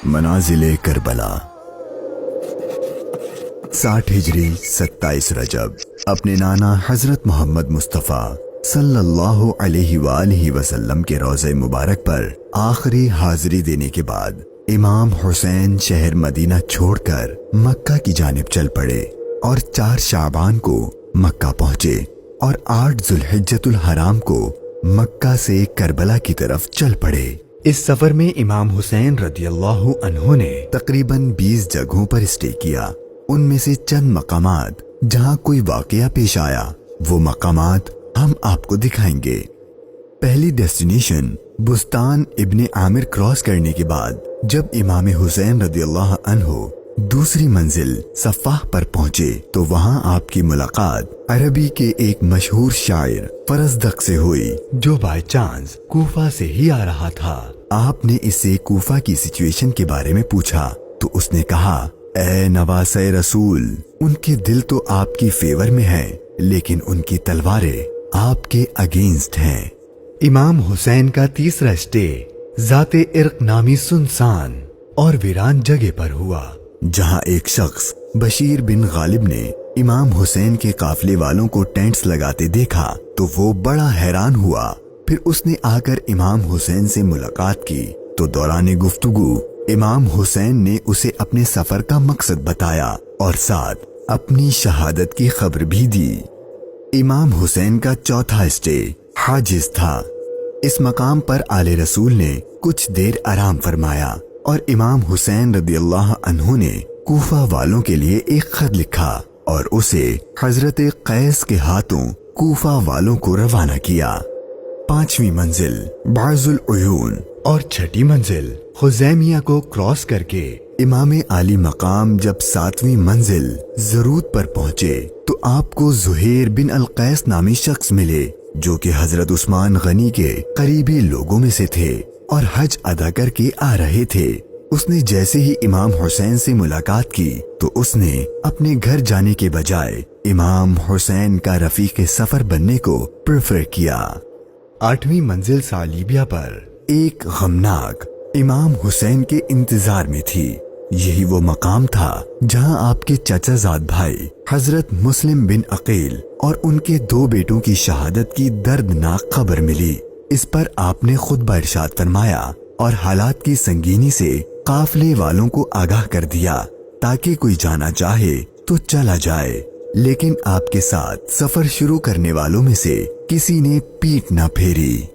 मनाजिले Karbala 60 हिजरी 27 रजब अपने नाना हजरत मोहम्मद मुस्तफ़ा सल्लल्लाहु अलैहि वसल्लम के रोज़े मुबारक पर आखिरी हाजिरी देने के बाद इमाम हुसैन शहर मदीना छोड़कर मक्का की जानिब चल पड़े और 4 शाबान को मक्का पहुंचे और 8 जुल्हिज्जतुल हराम को मक्का से करबला की तरफ चल पड़े। इस सफर में इमाम हुसैन रदियल्लाहु अन्हु ने तकरीबन 20 जगहों पर स्टे किया। उनमें से चंद मकामात जहां कोई वाकया पेश आया वो मकामात हम आपको दिखाएंगे। पहली डेस्टिनेशन बुस्तान इब्ने आमिर क्रॉस करने के बाद जब इमाम हुसैन रदियल्लाहु अन्हु दूसरी मंजिल सफ़ाह पर पहुंचे तो वहां आपकी मुलाकात अरबी के एक मशहूर शायर फरजदक से हुई जो बाय चांस कूफा से ही आ रहा था। आपने इससे कूफा की सिचुएशन के बारे में पूछा तो उसने कहा, ए नवासे रसूल, उनके दिल तो आपकी फेवर में है लेकिन उनकी तलवारें आपके अगेंस्ट हैं। इमाम हुसैन का तीसरा स्टे जाते इर्क नामी सुनसान और वीरान जगह पर हुआ जहां एक शख्स बशीर बिन गालिब ने इमाम हुसैन के काफले वालों को टेंट्स लगाते देखा तो वो बड़ा हैरान हुआ। फिर उसने आकर इमाम हुसैन से मुलाकात की तो दौरान गुफ्तगू इमाम हुसैन ने उसे अपने सफर का मकसद बताया और साथ अपनी शहादत की खबर भी दी। इमाम हुसैन का चौथा स्टे हाजिज था। इस मकाम पर आले रसूल ने कुछ देर आराम फरमाया और इमाम हुसैन रदियल्लाहु अन्हु ने कूफा वालों के लिए एक खत लिखा और उसे हजरत कैस के हाथों कूफा वालों को रवाना किया। 5वीं मंजिल बाजुल उयून और 6ठी मंजिल खुजैमिया को क्रॉस करके इमाम आली मकाम जब 7वीं मंजिल जरूद पर पहुंचे तो आपको जुहैर बिन अल-कैस नामी शख्स मिले जो कि हजरत उस्मान गनी के करीबी लोगों में से थे और हज अदा करके आ रहे थे। उसने जैसे ही इमाम हुसैन से मुलाकात की तो उसने अपने घर जाने के बजाय इमाम हुसैन का रफीक सफर बनने को प्रेफर किया। 8वीं मंजिल सालीबिया पर एक गमनाक इमाम हुसैन के इंतजार में थी। यही वो मकाम था जहां आपके चचाजाद भाई हजरत मुस्लिम बिन अकील और उनके 2 बेटों की शहादत की दर्दनाक खबर मिली। इस पर आपने खुतबा इरशाद फरमाया और हालात की संगीनी से काफले वालों को आगाह कर दिया ताकि कोई जाना चाहे तो चला जाए, लेकिन आपके साथ सफर शुरू करने वालों में से किसी ने पीठ न फेरी।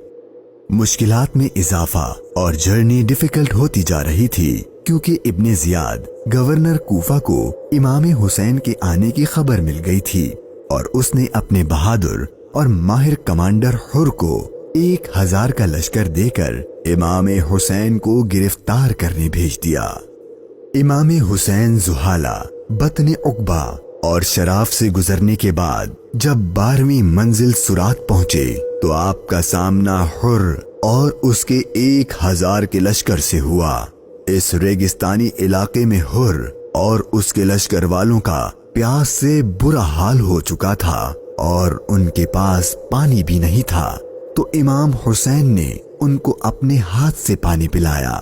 मुश्किलात में इजाफा और जर्नी डिफिकल्ट होती जा रही थी क्योंकि इब्ने जियाद गवर्नर कूफा को इमाम हुसैन के आने की खबर मिल गई थी और उसने अपने बहादुर और माहिर कमांडर हुर को 1000 का लश्कर देकर इमाम हुसैन को गिरफ्तार करने भेज दिया। इमाम हुसैन जुहाला, बतने उकबा और शराफ से गुजरने के बाद जब 12वीं मंजिल सुरात पहुंचे तो आपका सामना हुर और उसके 1000 के लश्कर से हुआ। इस रेगिस्तानी इलाके में हुर और उसके लश्कर वालों का प्यास से बुरा हाल हो चुका था और उनके पास पानी भी नहीं था तो इमाम हुसैन ने उनको अपने हाथ से पानी पिलाया।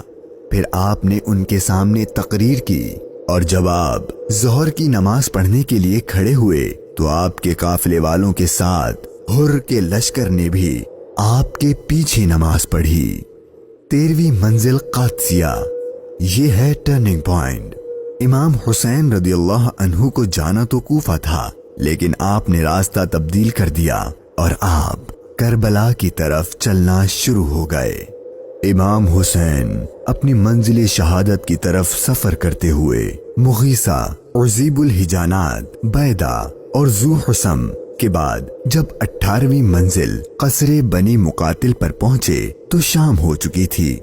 फिर आपने उनके सामने तकरीर की और जब आप जोहर की नमाज पढ़ने के लिए खड़े हुए तो आपके काफिले वालों के साथ हुर के लश्कर ने भी आपके पीछे नमाज पढ़ी। 13वीं मंजिल कादसिया, ये है टर्निंग पॉइंट। इमाम हुसैन रदियल्लाहु अन्हु को जाना तो कूफा था लेकिन आपने रास्ता तब्दील कर दिया और आप करबला की तरफ चलना शुरू हो गए। इमाम हुसैन अपनी मंजिल शहादत की तरफ सफर करते हुए मुगीसा, उज़ीबुल हिजानात, बैदा और जू हुसम के बाद जब 18वीं मंजिल कसरे बनी मुकातिल पर पहुंचे तो शाम हो चुकी थी।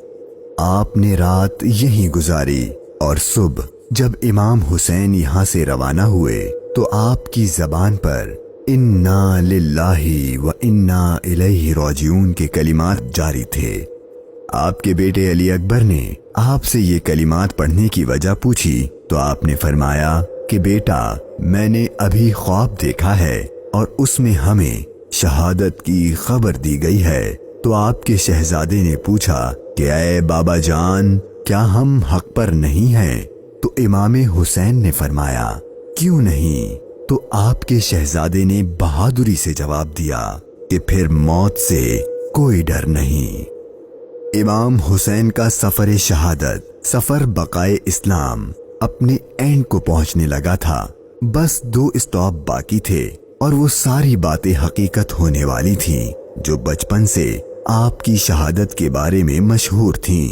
आपने रात यहीं गुजारी और सुबह जब इमाम हुसैन यहाँ से रवाना हुए तो आपकी जबान पर इन्ना लिल्लाही व इन्ना इलैहि राजिऊन के कलिमात जारी थे। आपके बेटे अली अकबर ने आपसे ये कलिमात पढ़ने की वजह पूछी तो आपने फरमाया कि बेटा, मैंने अभी ख्वाब देखा है और उसमें हमें शहादत की खबर दी गई है। तो आपके शहजादे ने पूछा कि ऐ बाबा जान, کیا ہم حق پر نہیں ہیں؟ تو امام حسین نے فرمایا کیوں نہیں؟ تو آپ کے شہزادے نے بہادری سے جواب دیا کہ پھر موت سے کوئی ڈر نہیں۔ امام حسین کا سفر شہادت، سفر بقائے اسلام اپنے اینڈ کو پہنچنے لگا تھا۔ بس 2 اسٹاپ باقی تھے اور وہ ساری باتیں حقیقت ہونے والی تھیں جو بچپن سے آپ کی شہادت کے بارے میں مشہور تھیں۔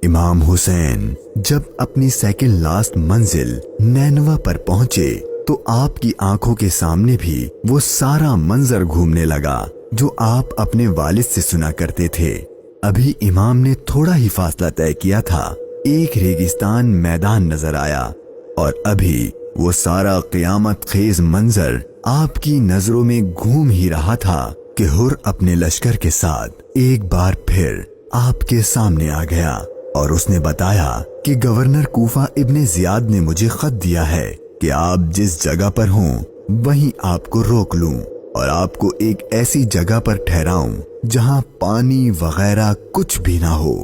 امام حسین جب اپنی سیکنڈ لاسٹ منزل نینوا پر پہنچے تو آپ کی آنکھوں کے سامنے بھی وہ سارا منظر گھومنے لگا جو آپ اپنے والد سے سنا کرتے تھے۔ ابھی امام نے تھوڑا ہی فاصلہ طے کیا تھا، ایک ریگستان میدان نظر آیا اور ابھی وہ سارا قیامت خیز منظر آپ کی نظروں میں گھوم ہی رہا تھا کہ ہر اپنے لشکر کے ساتھ ایک بار پھر آپ کے سامنے آ گیا اور اس نے بتایا کہ گورنر کوفہ ابن زیاد نے مجھے خط دیا ہے کہ آپ جس جگہ پر ہوں وہیں آپ کو روک لوں اور آپ کو ایک ایسی جگہ پر ٹھہراؤں جہاں پانی وغیرہ کچھ بھی نہ ہو۔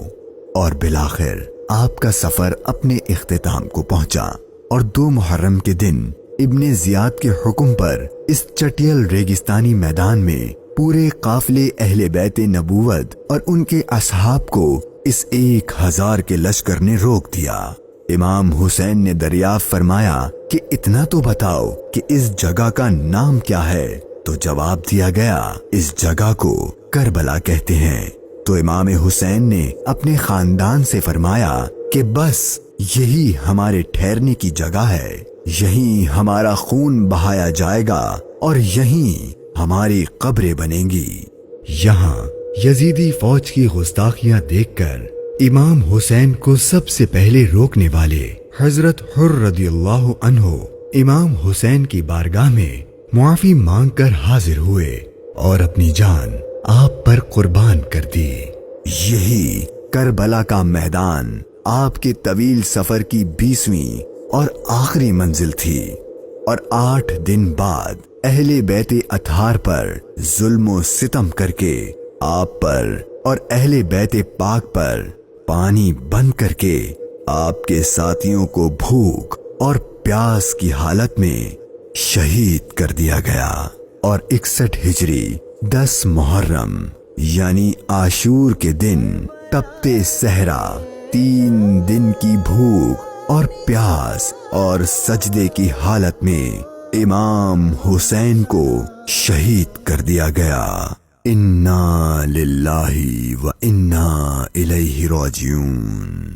اور بالآخر آپ کا سفر اپنے اختتام کو پہنچا اور 2 محرم کے دن ابن زیاد کے حکم پر اس چٹیل ریگستانی میدان میں پورے قافلے اہل بیت نبوت اور ان کے اصحاب کو اس 1000 کے لشکر نے روک دیا۔ امام حسین نے دریافت فرمایا کہ اتنا تو بتاؤ کہ اس جگہ کا نام کیا ہے؟ تو جواب دیا گیا اس جگہ کو کربلا کہتے ہیں۔ تو امام حسین نے اپنے خاندان سے فرمایا کہ بس یہی ہمارے ٹھہرنے کی جگہ ہے، یہیں ہمارا خون بہایا جائے گا اور یہیں ہماری قبریں بنیں گی۔ یہاں یزیدی فوج کی گستاخیاں دیکھ کر امام حسین کو سب سے پہلے روکنے والے حضرت حر رضی اللہ عنہ امام حسین کی بارگاہ میں معافی مانگ کر حاضر ہوئے اور اپنی جان آپ پر قربان کر دی۔ یہی کربلا کا میدان آپ کے طویل سفر کی 20ویں اور آخری منزل تھی، اور 8 دن بعد اہل بیت اطہار پر ظلم و ستم کر کے آپ پر اور اہل بیت پاک پر پانی بند کر کے آپ کے ساتھیوں کو بھوک اور پیاس کی حالت میں شہید کر دیا گیا۔ اور 61 ہجری 10 محرم یعنی عاشور کے دن تپتے صحرا 3 دن کی بھوک اور پیاس اور سجدے کی حالت میں امام حسین کو شہید کر دیا گیا۔ انا للہ و انا الیہ راجعون۔